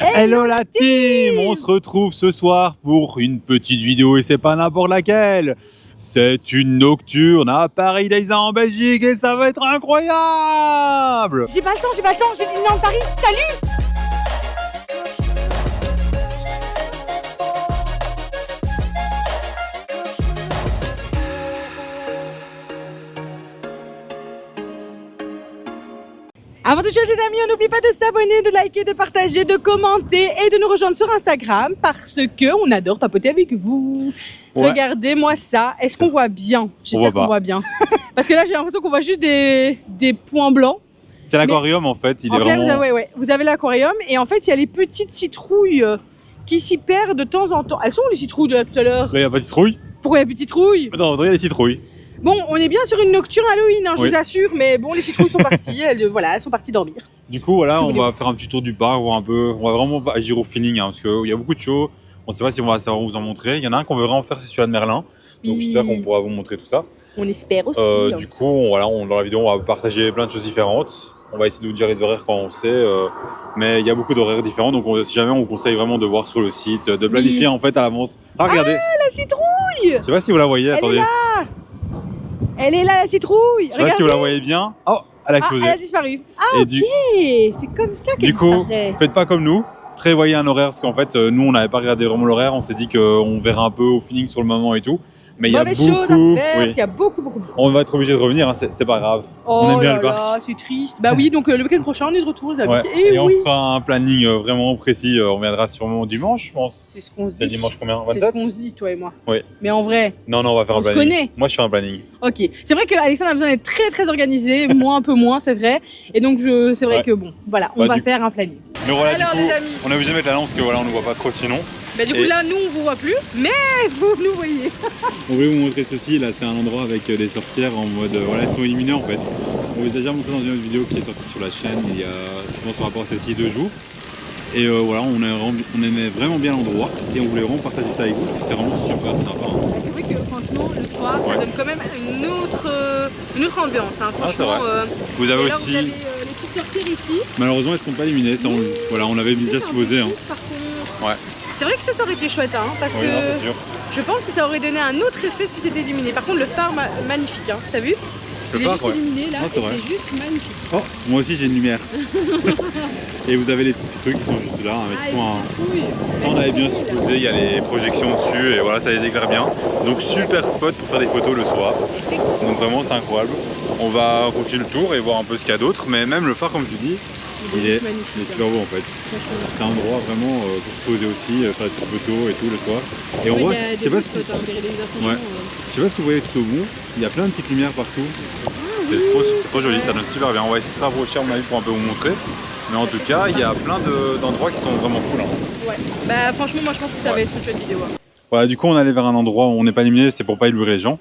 Hello la team! On se retrouve ce soir pour une petite vidéo et c'est pas n'importe laquelle. C'est une nocturne à Paris Days en Belgique et ça va être incroyable! J'ai pas le temps, j'ai dit non Paris, salut! Avant toute chose les amis, on n'oublie pas de s'abonner, de liker, de partager, de commenter et de nous rejoindre sur Instagram parce que on adore papoter avec vous. Ouais. Regardez-moi ça, est-ce qu'on voit bien? J'espère qu'on voit bien. Parce que là j'ai l'impression qu'on voit juste des points blancs. C'est l'aquarium en fait, il est vraiment... Vous avez l'aquarium et en fait il y a les petites citrouilles qui s'y perdent de temps en temps. Elles sont où les citrouilles de là tout à l'heure? Il n'y a pas de citrouilles. Pourquoi il y a plus de citrouilles? Non, il y a des citrouilles. Bon, on est bien sur une nocturne Halloween, hein, je vous assure, mais bon, les citrouilles sont parties, elles sont parties dormir. Du coup, voilà, on va faire un petit tour du parc, voir un peu, on va vraiment agir au feeling, hein, parce qu'il y a beaucoup de shows, on ne sait pas si on va savoir vous en montrer. Il y en a un qu'on veut vraiment faire, c'est celui de Merlin, donc j'espère qu'on pourra vous montrer tout ça. On espère aussi. Du coup, voilà, dans la vidéo, on va partager plein de choses différentes. On va essayer de vous dire les horaires quand on sait, mais il y a beaucoup d'horaires différents, donc si jamais on vous conseille vraiment de voir sur le site, de planifier en fait à l'avance. Ah, regardez! Ah, la citrouille! Je sais pas si vous la voyez, attendez. Elle est là la citrouille. Je sais pas si vous la voyez bien. Oh, elle a explosé. Elle a disparu. Ah, ok. C'est comme ça qu'elle disparaît. Du coup, faites pas comme nous. Prévoyez un horaire parce qu'en fait, nous, on n'avait pas regardé vraiment l'horaire. On s'est dit qu'on verrait un peu au feeling sur le moment et tout. Mais il y a beaucoup. Il y a beaucoup. On va être obligé de revenir. Hein, c'est pas grave. Oh on aime bien le parc. C'est triste. Bah oui, donc le week-end prochain, on est de retour, les amis. Ouais. Et on fera un planning vraiment précis. On viendra sûrement dimanche, je pense. C'est ce qu'on se dit. C'est dimanche combien? 27? C'est ce qu'on se dit, toi et moi. Oui. Mais en vrai. Non, on va faire un planning. On se connaît. Moi, je fais un planning. Ok. C'est vrai qu'Alexandre a besoin d'être très organisé, moi un peu moins, c'est vrai. Et donc, c'est vrai que bon, voilà, on va faire un planning. Mais voilà, alors, du coup, on est obligé de mettre la lampe parce que voilà, on ne voit pas trop sinon. Bah du coup là nous on vous voit plus, mais vous nous voyez. On veut vous montrer ceci, là c'est un endroit avec des sorcières en mode, voilà elles sont éliminées en fait. On vous a déjà montré dans une autre vidéo qui est sortie sur la chaîne il y a, je pense par rapport à celle-ci, 2 jours. Et voilà, on aimait vraiment bien l'endroit et on voulait vraiment partager ça avec vous parce que c'est vraiment super sympa. Hein. C'est vrai que franchement le soir ça donne quand même une autre ambiance. Hein. Franchement, vous avez là, aussi... Vous avez les petites sorcières ici. Malheureusement elles ne sont pas éliminées, ça, voilà, on l'avait déjà supposé. Hein. Par contre. Ouais. C'est vrai que ça aurait été chouette, hein, parce que je pense que ça aurait donné un autre effet si c'était illuminé. Par contre, le phare magnifique, hein, t'as vu? Il est juste illuminé là, et c'est juste magnifique. Oh, moi aussi j'ai une lumière. Et vous avez les petits trucs qui sont juste là, avec ça on avait bien supposé, il y a les projections dessus et voilà, ça les éclaire bien. Donc super spot pour faire des photos le soir. Donc vraiment c'est incroyable. On va continuer le tour et voir un peu ce qu'il y a d'autre, mais même le phare comme tu dis, il est super beau en fait. C'est un endroit vraiment pour se poser aussi, faire des petites photos et tout le soir. Et on voit, je sais pas si vous voyez tout au bout, il y a plein de petites lumières partout. C'est trop joli, ça donne super bien. On va essayer de se rapprocher à mon avis pour un peu vous montrer. Mais en tout cas, il y a plein d'endroits qui sont vraiment cool. Hein. Ouais, bah franchement moi je pense que ça va être une chouette vidéo. Hein. Voilà, du coup on allait vers un endroit où on n'est pas éliminé, c'est pour pas éblouir les gens.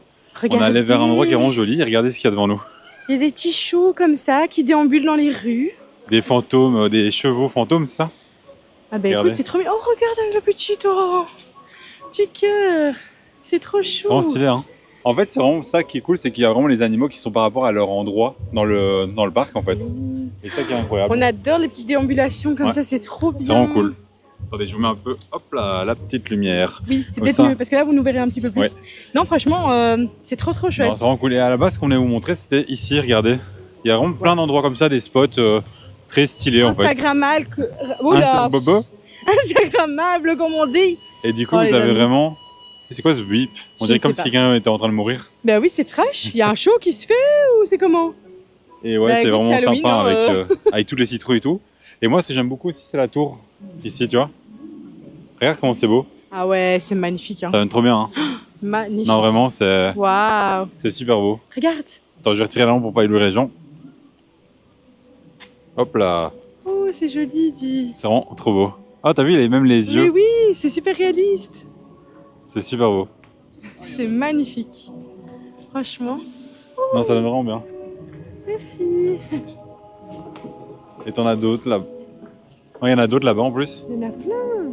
On allait vers un endroit qui est vraiment joli et regardez ce qu'il y a devant nous. Il y a des petits chevaux comme ça qui déambulent dans les rues. Des fantômes, des chevaux fantômes, c'est ça? Ah bah écoute, c'est trop mignon. Oh regarde avec le petit petit cœur. C'est trop chou. C'est vraiment stylé, hein. En fait, c'est vraiment ça qui est cool, c'est qu'il y a vraiment les animaux qui sont par rapport à leur endroit dans le parc en fait. Et ça qui est incroyable. On adore les petites déambulations comme ça, c'est trop bien. C'est vraiment cool. Attendez, je vous mets un peu, hop là, la petite lumière. Oui, c'est peut-être mieux, parce que là, vous nous verrez un petit peu plus. Ouais. Non, franchement, c'est trop chouette. C'est vraiment cool. Et à la base, ce qu'on voulait vous montrer, c'était ici, regardez. Il y a vraiment plein d'endroits comme ça, des spots très stylés en fait. Instagrammable. Oula. Instagrammable, comme on dit. Et du coup, vous avez vraiment... C'est quoi ce bip? On dirait comme si quelqu'un était en train de mourir. Bah oui, c'est trash. Il y a un show qui se fait ou c'est comment? Et ouais, c'est vraiment sympa avec toutes les citrouilles et tout. Et moi, ce que j'aime beaucoup aussi, c'est la tour. Ici, tu vois. Regarde comment c'est beau. Ah ouais, c'est magnifique. Hein. Ça donne trop bien. Hein. Magnifique. Non, vraiment, c'est... Waouh. C'est super beau. Regarde. Attends, je vais retirer la lampe pour pas éblouir les gens. Hop là. Oh, c'est joli, dit. C'est vraiment trop beau. Ah, t'as vu, il a même les yeux. Oui, oui, c'est super réaliste. C'est super beau. C'est magnifique. Franchement. Oh. Non, ça donne vraiment bien. Merci. Et t'en as d'autres là. Il y en a d'autres là-bas en plus. Il y en a plein.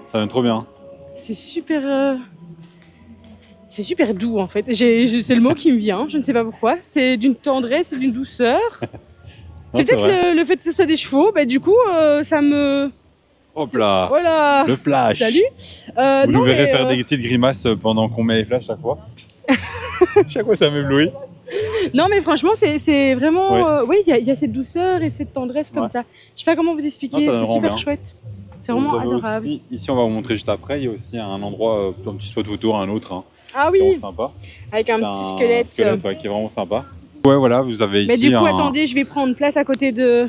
Ça donne trop bien. C'est super... C'est super doux en fait. C'est le mot qui me vient, je ne sais pas pourquoi. C'est d'une tendresse et d'une douceur. C'est peut-être le fait que ce soit des chevaux, bah, du coup ça me... Hop là. Voilà. Le flash. Salut. Vous non, nous verrez mais, faire des petites grimaces pendant qu'on met les flashs chaque fois. Chaque fois, ça m'éblouit. Non, mais franchement, c'est vraiment. Ouais. Oui, il y a cette douceur et cette tendresse comme Ouais. ça. Je sais pas comment vous expliquer, Non, ça c'est rend super bien. chouette. C'est Vous vraiment avez adorable. aussi- ici, on va vous montrer juste après. Il y a aussi un endroit, un petit spot photo, un autre. Hein, Ah qui est oui, vraiment sympa. avec un C'est petit squelette. ouais, qui est vraiment sympa. Ouais, voilà, vous avez ici Mais du coup, un attendez, je vais prendre place à côté de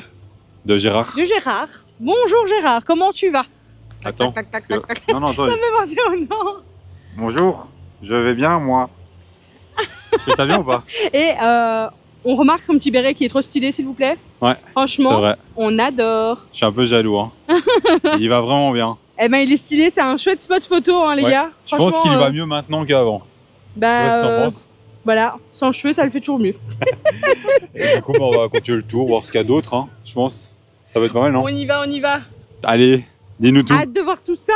Gérard. Gérard. Bonjour Gérard, comment tu vas? Attends. Tac, tac, parce tac, que- tac, Non, non, attends. Ça me fait penser au nom. Bonjour, je vais bien, moi. Je fais ça bien ou pas? Et on remarque son petit béret qui est trop stylé, s'il vous plaît. Ouais, c'est Franchement, vrai. on adore. Je suis un peu jaloux. Hein. Il va vraiment bien. Eh ben, il est stylé, c'est un chouette spot photo, hein, les Ouais. gars. Je pense Franchement, qu'il va mieux maintenant qu'avant. Je sais pas ce que t'en Bah, penses. voilà, sans cheveux, ça le fait toujours mieux. Et du coup, on va continuer le tour, voir ce qu'il y a d'autre. Hein, je pense. Ça va être pas mal, non? On y va, on y va. Allez, dis-nous tout. Hâte de voir tout ça.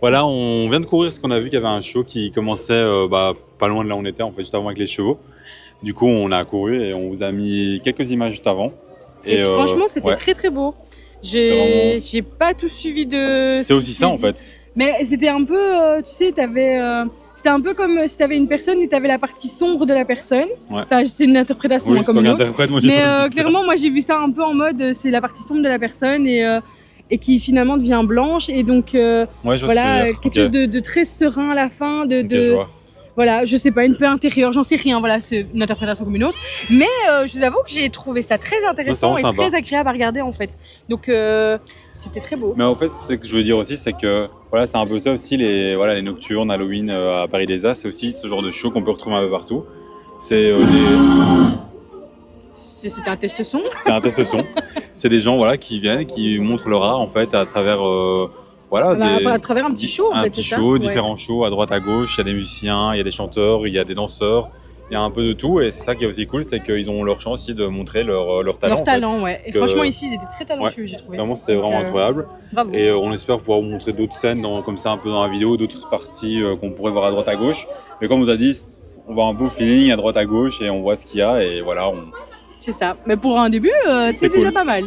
Voilà, on vient de courir parce qu'on a vu qu'il y avait un show qui commençait pas loin de là où on était, en fait, juste avant avec les chevaux. Du coup, on a couru et on vous a mis quelques images juste avant. Et franchement, c'était ouais, très très beau. C'est J'ai pas tout suivi de. c'est aussi ça en fait. Mais c'était un peu, tu sais, c'était un peu comme si t'avais une personne et t'avais la partie sombre de la personne. Ouais. Enfin, c'est une interprétation Oui, hein, c'est comme toi une qui autre. interprète, moi j'ai Mais pas vu ça. clairement, moi j'ai vu ça un peu en mode, c'est la partie sombre de la personne et qui finalement devient blanche et donc Ouais, je vois ce que tu veux voilà dire. quelque Ok. chose de très serein à la fin, Ok, je vois. voilà, je sais pas, une paix intérieure, j'en sais rien, voilà, c'est une interprétation comme une autre. Mais je vous avoue que j'ai trouvé ça très intéressant Ouais, et c'est vraiment très agréable à regarder en fait. Donc c'était très beau. Mais en fait, ce que je veux dire aussi, c'est que voilà, c'est un peu ça aussi, les nocturnes, Halloween à Paris des As, c'est aussi ce genre de show qu'on peut retrouver un peu partout. C'est C'était un test son. c'est un test son. C'est des gens voilà, qui viennent, qui montrent leur art en fait à travers À travers un petit show en un fait, petit c'est ça. show, Ouais. différents shows à droite à gauche. Il y a des musiciens, il y a des chanteurs, il y a des danseurs, il y a un peu de tout. Et c'est ça qui est aussi cool, c'est qu'ils ont leur chance aussi de montrer leur talent. Leur en fait. talent, ouais. Et Que- franchement, ici, ils étaient très talentueux, j'ai trouvé. Vraiment, c'était Donc, vraiment incroyable. Bravo. Et on espère pouvoir vous montrer d'autres scènes comme ça un peu dans la vidéo, d'autres parties qu'on pourrait voir à droite à gauche. Mais comme on vous a dit, on va un peu au feeling à droite à gauche et on voit ce qu'il y a et voilà. C'est ça. Mais pour un début, c'est cool. déjà pas mal.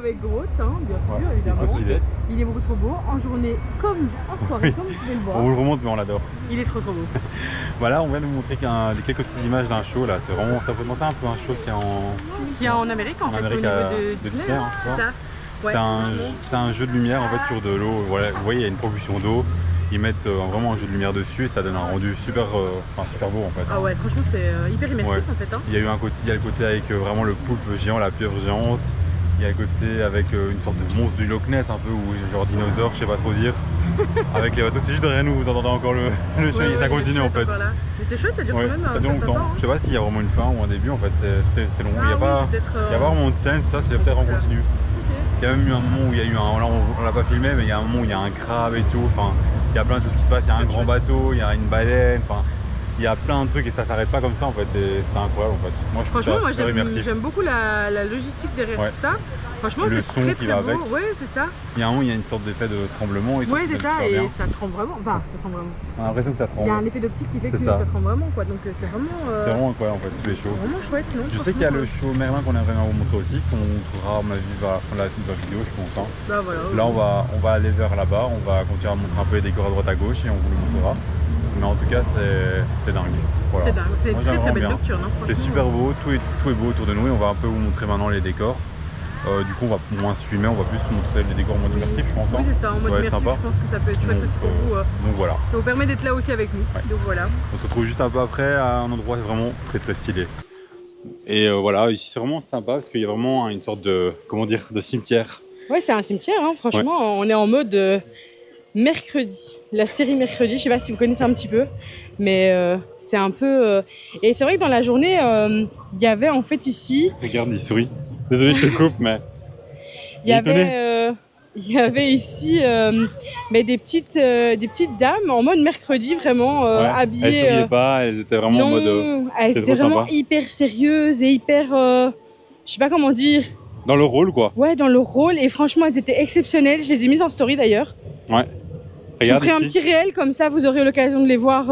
avec Groot, hein, bien sûr, Ouais, il est évidemment. trop stylé. Il est beaucoup trop beau, en journée comme en soirée, comme vous pouvez le voir. On vous le remonte mais on l'adore. Il est trop beau. Voilà, on vient de vous montrer quelques petites images d'un show là. C'est vraiment, ça fait penser un peu à un show qui est Qui est en Amérique en fait, Amérique, au niveau de de Disney. Disney, hein, C'est ça. Ouais, c'est un jeu de lumière en fait sur de l'eau. Voilà, vous voyez, il y a une propulsion d'eau. Ils mettent vraiment un jeu de lumière dessus et ça donne un rendu super, super beau en fait. Ah ouais, franchement c'est hyper immersif Ouais. en fait. Hein. Il y a le côté avec vraiment le poulpe géant, la pieuvre géante. Il y a le côté avec une sorte de monstre du Loch Ness un peu, ou genre dinosaure, je sais pas trop dire. Avec les bateaux, c'est juste derrière nous, vous entendez encore le show, Ouais, ça continue en fait. Mais c'est chouette, ça dure Ouais, quand même ça un dure certain longtemps. temps. Je sais pas s'il y a vraiment une fin ou un début en fait, c'est long. Il n'y a, pas vraiment de scène, ça c'est peut-être en continu. Il y a même eu un moment où il y a eu un. Là on l'a pas filmé, mais il y a un moment où il y a un crabe et tout. Enfin, il y a plein de choses qui se passent. Il y a un grand bateau, il y a une baleine. Enfin, il y a plein de trucs et ça s'arrête pas comme ça en fait. Et c'est incroyable en fait. Moi je trouve Franchement, ça moi super immersif. j'aime beaucoup la logistique derrière Ouais. tout ça. Franchement, Le c'est son très qui très va beau. avec. Ouais, c'est ça. Il y a un moment, il y a une sorte d'effet de tremblement et tout. Ouais, c'est ça, super et bien. ça tremble vraiment. Enfin, ça tremble vraiment. On a l'impression que ça Il y a tremble. un effet d'optique qui fait que C'est ça ça. tremble vraiment quoi. Donc c'est vraiment. C'est vraiment incroyable en fait, tous les shows. Vraiment chouette, non? Je sais qu'il y a le show Merlin qu'on aimerait bien vous montrer aussi, qu'on montrera à mon avis vers la fin de la vidéo, je pense. Hein. Bah voilà. Là, on va aller vers là-bas, on va continuer à montrer un peu les décors à droite à gauche et on vous le montrera. Mais en tout cas, c'est dingue. Voilà. C'est dingue. C'est Moi, une très j'aime très vraiment belle bien. nocturne. Hein, C'est franchement. super beau, tout est beau autour de nous et on va un peu vous montrer maintenant les décors. Du coup, on va moins streamer, on va plus montrer les décors en mode immersif, je pense. Oui, hein. c'est ça, en Ça mode va être immersif, sympa. je pense que ça peut être chouette aussi pour vous. Donc voilà. Ça vous permet d'être là aussi avec nous. Ouais. Donc voilà. On se retrouve juste un peu après à un endroit vraiment très très stylé. Et voilà, ici c'est vraiment sympa parce qu'il y a vraiment une sorte de, comment dire, de cimetière. Ouais, c'est un cimetière, hein. Franchement, on est en mode mercredi. La série mercredi, je sais pas si vous connaissez un petit peu, mais c'est un peu. Et c'est vrai que dans la journée, il y avait en fait ici. Regarde, il sourit. Désolé, je te coupe, mais. Il y avait ici mais des petites dames en mode mercredi vraiment Ouais. habillées. Elles souriaient pas, elles étaient vraiment non, en mode. elles c'est étaient trop vraiment sympa. hyper sérieuses et hyper. Je sais pas comment dire. Dans le rôle, quoi. Ouais, dans le rôle. Et franchement, elles étaient exceptionnelles. Je les ai mises en story d'ailleurs. Ouais. Je vous Regarde ferai un ici, petit réel comme ça, vous aurez l'occasion de les voir.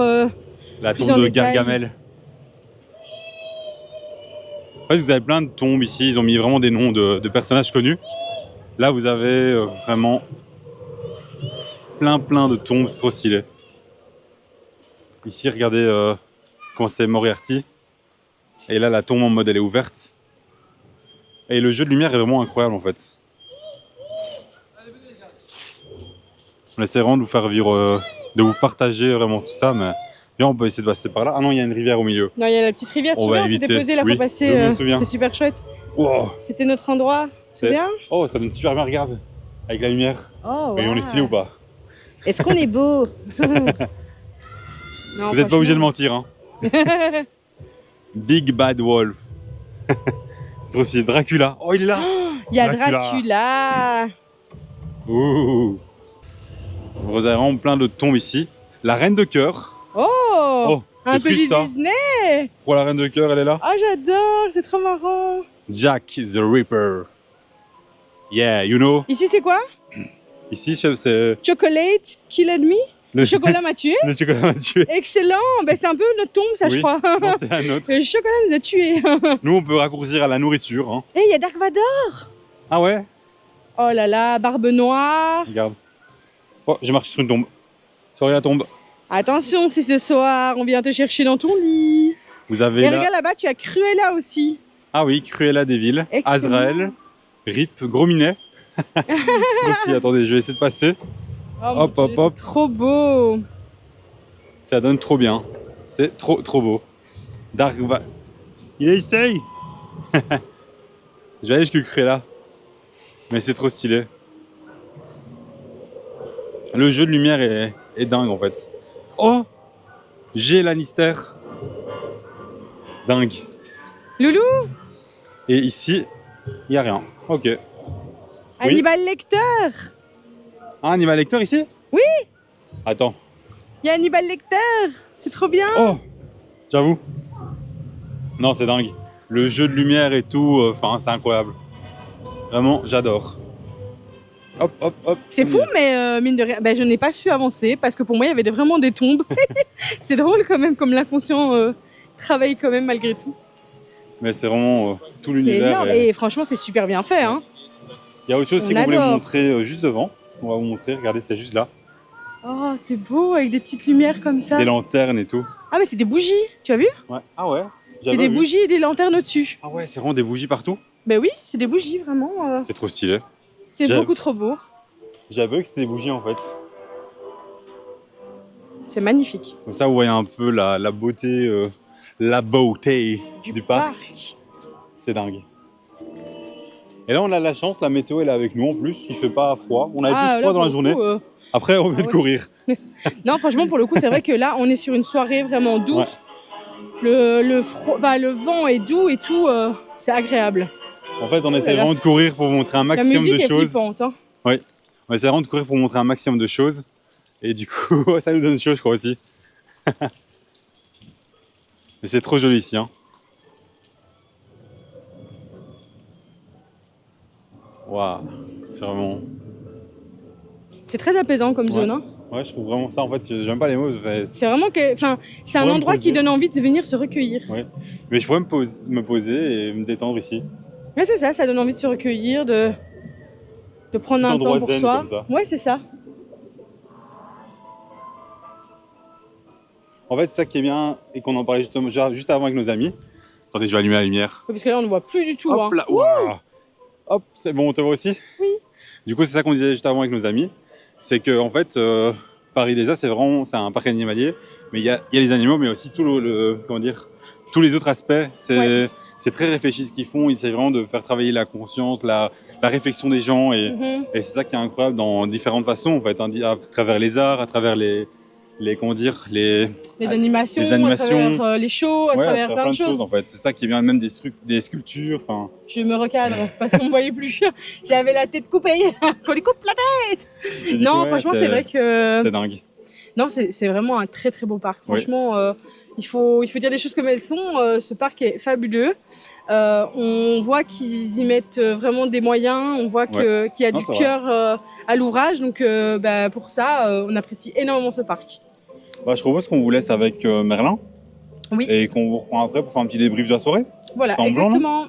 la plus tombe en de détail. Gargamel. En fait, vous avez plein de tombes ici, ils ont mis vraiment des noms de personnages connus. Là, vous avez vraiment plein de tombes, c'est trop stylé. Ici, regardez comment c'est Moriarty. Et là, la tombe en mode elle est ouverte. Et le jeu de lumière est vraiment incroyable en fait. On essaie vraiment de vous faire vivre, de vous partager vraiment tout ça, mais bien on peut essayer de passer par là. Ah non, il y a une rivière au milieu. Non, il y a la petite rivière, tu te On va souviens, on s'était éviter. posé là Oui, pour passer. je me souviens. C'était super chouette. Wow. C'était notre endroit, tu te C'est- souviens? Oh, ça donne super bien, regarde. Avec la lumière. Oh, Et on est stylé ou pas? Est-ce qu'on est beau? Non, Vous n'êtes pas obligé de franchement. mentir, hein. Big Bad Wolf. C'est trop stylé. Dracula. Oh, il est là. Il y a Dracula. Dracula. Ouh. Vous avez vraiment plein de tombes ici. La reine de cœur. Oh, Oh, un c'est peu du triste, ça. Disney. Pour la reine de cœur, elle est là. Oh, j'adore, c'est trop marrant. Jack the Ripper. Yeah, you know. Ici, c'est quoi? Ici, c'est Chocolate Killed Me. le Chocolat m'a tué. le chocolat m'a tué. Excellent. Ben, c'est un peu notre tombe, ça, je Oui. crois. Non, c'est un autre. Le chocolat nous a tués. Nous, on peut raccourcir à la nourriture. Hein. Et il y a Dark Vador. Ah ouais? Oh là là, barbe noire. Regarde. Oh, j'ai marché sur une tombe. Sorry, la tombe. Attention, si ce soir, on vient te chercher dans ton lit. Vous avez Et là... regarde là-bas, tu as Cruella aussi. Ah oui, Cruella des villes. Excellent. Azrael. Rip. Gros minet. Aussi, attendez, je vais essayer de passer. Oh, mon Hop, Dieu, hop, c'est hop. trop beau. Ça donne trop bien. C'est trop beau. Dark va... Il essaye. Je vais aller jusqu'à Cruella. Mais c'est trop stylé. Le jeu de lumière est dingue en fait. Oh, j'ai Lannister. Dingue. Loulou, Et ici, il n'y a rien. Ok. Oui. Hannibal Lecter. Un animal lecteur ici? Oui. Attends. Il y a Hannibal Lecter. C'est trop bien. Oh, j'avoue. Non, c'est dingue. Le jeu de lumière et tout, enfin, c'est incroyable. Vraiment, j'adore. Hop, hop, hop. C'est fou, mais mine de rien, ben, je n'ai pas su avancer parce que pour moi, il y avait vraiment des tombes. C'est drôle quand même, comme l'inconscient travaille quand même malgré tout. Mais c'est vraiment tout C'est l'univers. énorme. Et franchement, c'est super bien fait. Hein. Il y a autre chose aussi On qu'on voulait vous adore. montrer juste devant. On va vous montrer, regardez, c'est juste là. Oh, c'est beau avec des petites lumières comme ça. Des lanternes et tout. Ah, mais c'est des bougies, tu as vu? Ouais. Ah ouais. C'est j'avais des vu. bougies et des lanternes au-dessus. Ah ouais, c'est vraiment des bougies partout. Ben oui, c'est des bougies vraiment. C'est trop stylé. C'est J'aime. beaucoup trop beau. J'avais vu que c'était des bougies en fait. C'est magnifique. Comme ça, vous voyez un peu la beauté, du parc. C'est dingue. Et là, on a la chance, la météo elle est avec nous en plus. Il fait pas froid. On avait plus froid dans la journée. Après, on vient de courir. Non, franchement, pour le coup, c'est vrai que là, on est sur une soirée vraiment douce. Ouais. Le vent est doux et tout. C'est agréable. En fait, on essaie vraiment de courir pour vous montrer un maximum de choses. La musique est flippante. Hein. Oui, on essaie vraiment de courir pour vous montrer un maximum de choses. Et du coup, ça nous donne chaud, je crois aussi. Mais c'est trop joli ici. Hein. Waouh, c'est vraiment... C'est très apaisant comme zone. Hein. Ouais, je trouve vraiment ça. En fait, j'aime pas les mots. C'est vraiment que, c'est un endroit qui donne envie de venir se recueillir. Ouais. Mais je pourrais me poser et me détendre ici. Ouais, c'est ça donne envie de se recueillir, de prendre un temps pour soi. Ouais, c'est ça. En fait, ça qui est bien et qu'on en parlait juste avant avec nos amis. Attendez, je vais allumer la lumière. Ouais, parce que là, on ne voit plus du tout. Hop là, wow. Hop, c'est bon, on te voit aussi? Oui. Du coup, c'est ça qu'on disait juste avant avec nos amis. C'est que en fait, Paris des Arts, c'est un parc animalier, mais il y a les animaux, mais aussi tous les autres aspects. C'est très réfléchi ce qu'ils font. Ils essaient vraiment de faire travailler la conscience, la réflexion des gens, et c'est ça qui est incroyable dans différentes façons, en fait, à travers les arts, à travers les animations, à travers les shows, à travers plein de choses. En fait. C'est ça qui est bien, même des sculptures. Je me recadre parce qu'on me voyait plus. J'avais la tête coupée. Qu'on lui coupe la tête. Non, franchement, c'est vrai que... C'est dingue. Non, c'est vraiment un très très beau parc. Franchement, il faut dire les choses comme elles sont. Ce parc est fabuleux. On voit qu'ils y mettent vraiment des moyens. On voit qu'il y a du cœur à l'ouvrage. Donc, pour ça, on apprécie énormément ce parc. Je propose qu'on vous laisse avec Merlin. Oui. Et qu'on vous reprend après pour faire un petit débrief de la soirée. Voilà, exactement.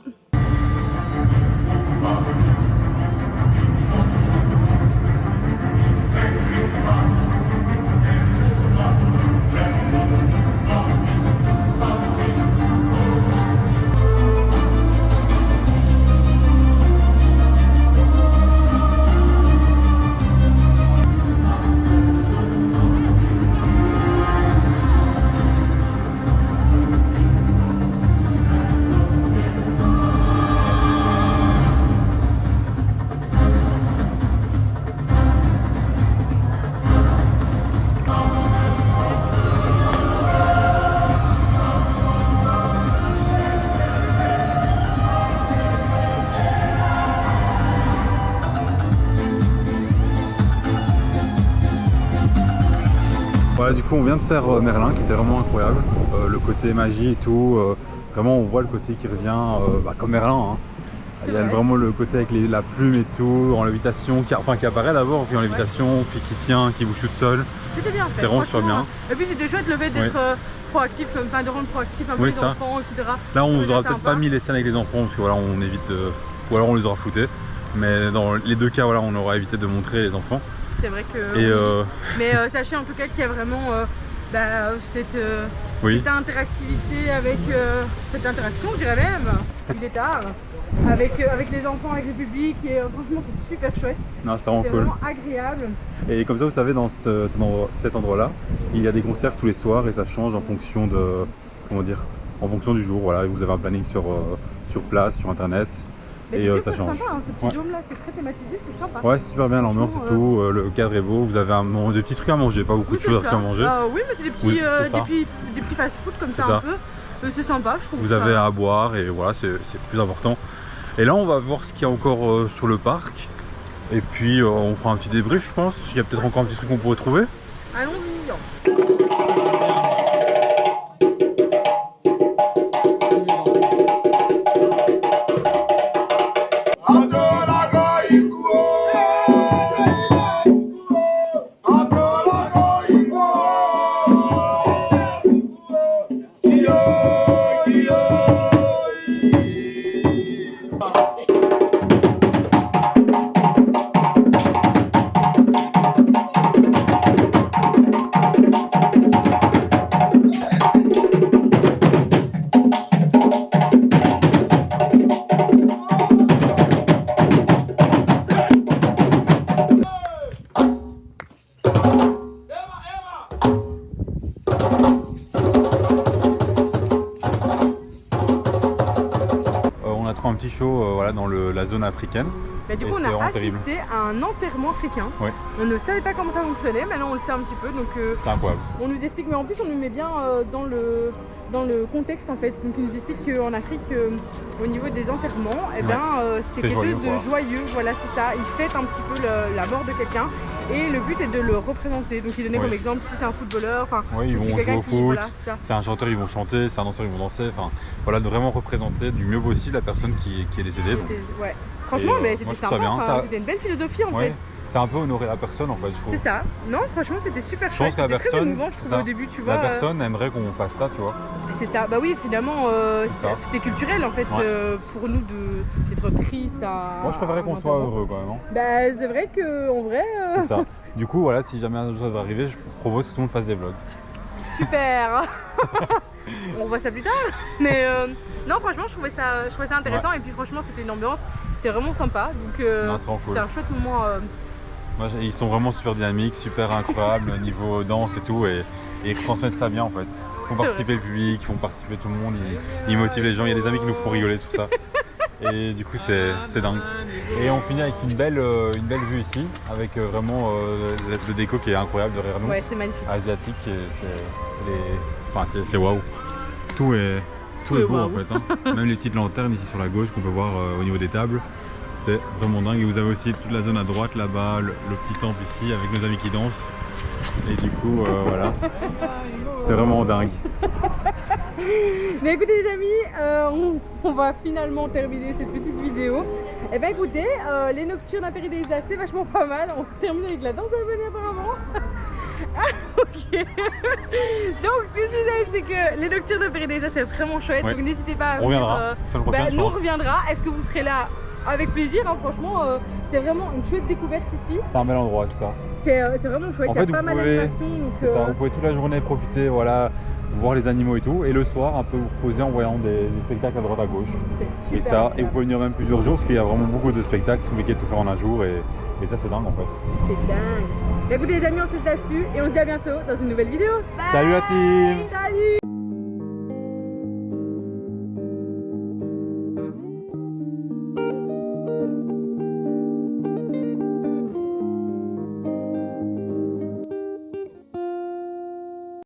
Voilà, du coup on vient de faire Merlin qui était vraiment incroyable, le côté magie et tout, vraiment on voit le côté qui revient comme Merlin. Hein. Il y a vraiment le côté avec la plume et tout, en lévitation, qui apparaît d'abord, puis en lévitation, puis qui tient, qui bouge tout seul. C'était bien fait. C'est vraiment super bien. Et puis c'était chouette le fait d'être proactif, de rendre proactif un peu les enfants, etc. Là on vous aura peut-être pas mis les scènes avec les enfants, parce que voilà, on évite, ou alors on les aura floutés. Mais dans les deux cas, voilà, on aura évité de montrer les enfants. C'est vrai que... Mais sachez en tout cas qu'il y a vraiment cette interactivité avec... cette interaction, je dirais même, il est tard, avec les enfants, avec le public, et franchement c'est super chouette. Non, c'est vraiment cool. C'est vraiment agréable. Et comme ça, vous savez, dans cet endroit-là, il y a des concerts tous les soirs et ça change en fonction de... en fonction du jour. Voilà, vous avez un planning sur place, sur internet. Et ça change. Sympa, hein, ce petit dôme là, c'est très thématisé, c'est sympa. Ouais, c'est super bien, l'ambiance et tout, le cadre est beau, vous avez des petits trucs à manger, pas beaucoup de choses à manger. Oui, mais c'est des petits fast-food comme ça un peu, c'est sympa je trouve. Vous avez à boire et voilà, c'est plus important. Et là on va voir ce qu'il y a encore sur le parc, et puis on fera un petit débrief je pense, il y a peut-être encore un petit truc qu'on pourrait trouver. Allons-y. fera un petit show voilà, dans la zone africaine. Bah, du coup, on a assisté à un enterrement africain. Ouais. On ne savait pas comment ça fonctionnait, maintenant on le sait un petit peu. Donc, c'est incroyable. On nous explique, mais en plus on nous met bien dans le contexte en fait. Donc il nous explique qu'en Afrique, au niveau des enterrements, eh ben, c'est quelque chose de joyeux. Voilà, c'est ça. Ils fêtent un petit peu la mort de quelqu'un. Et le but est de le représenter. Donc il donnait comme exemple si c'est un footballeur, enfin ils vont jouer au foot, voilà, c'est un chanteur, ils vont chanter, c'est un danseur, ils vont danser. Enfin voilà, de vraiment représenter du mieux possible la personne qui est décédée. Donc. Ouais. Franchement, mais c'était sympa, c'était une belle philosophie en fait. C'est un peu honorer la personne en fait, je trouve. C'est ça. Non, franchement, c'était super chouette. C'était très émouvant, je trouve, au début, tu vois. La personne aimerait qu'on fasse ça, tu vois. C'est ça. Bah oui, finalement, c'est culturel en fait pour nous d'être triste. Moi, je préférerais qu'on soit heureux quand même. Hein. Bah, c'est vrai qu'en vrai. C'est ça. Du coup, voilà, si jamais un jour ça va arriver, je propose que tout le monde fasse des vlogs. Super. On voit ça plus tard. Mais non, franchement, je trouvais ça intéressant. Et puis, franchement, c'était une ambiance. C'était vraiment sympa. Donc, c'était un chouette moment. Ils sont vraiment super dynamiques, super incroyables niveau danse et tout, et ils transmettent ça bien en fait. Ils font participer le public, ils font participer tout le monde, ils motivent les gens. Il y a des amis qui nous font rigoler sur ça. Et du coup c'est dingue. Et on finit avec une belle vue ici, avec vraiment le déco qui est incroyable derrière nous. Ouais, c'est magnifique. Asiatique, c'est waouh. Tout est beau en fait. Hein. Même les petites lanternes ici sur la gauche qu'on peut voir au niveau des tables. C'est vraiment dingue. Et vous avez aussi toute la zone à droite là-bas, le petit temple ici avec nos amis qui dansent. Et du coup, voilà. C'est vraiment dingue. Mais écoutez les amis, on va finalement terminer cette petite vidéo. Et ben écoutez, les nocturnes à Paradisa c'est vachement pas mal. On termine avec la danse abonnée apparemment. Ok. Donc ce que je disais c'est que les nocturnes à Paradisa c'est vraiment chouette. Donc n'hésitez pas à venir. On reviendra. Nous on reviendra. Est-ce que vous serez là? Avec plaisir, hein, franchement, c'est vraiment une chouette découverte ici. C'est un bel endroit, c'est ça. C'est vraiment chouette, il y a pas mal d'animations. Vous pouvez toute la journée profiter, voilà, voir les animaux et tout. Et le soir, un peu vous reposer en voyant des spectacles à droite à gauche. C'est super. Et vous pouvez venir même plusieurs jours, parce qu'il y a vraiment beaucoup de spectacles, c'est compliqué de tout faire en un jour. Et ça, c'est dingue en fait. C'est dingue. Écoutez les amis, on se laisse là-dessus et on se dit à bientôt dans une nouvelle vidéo. Bye. Salut la team. Salut.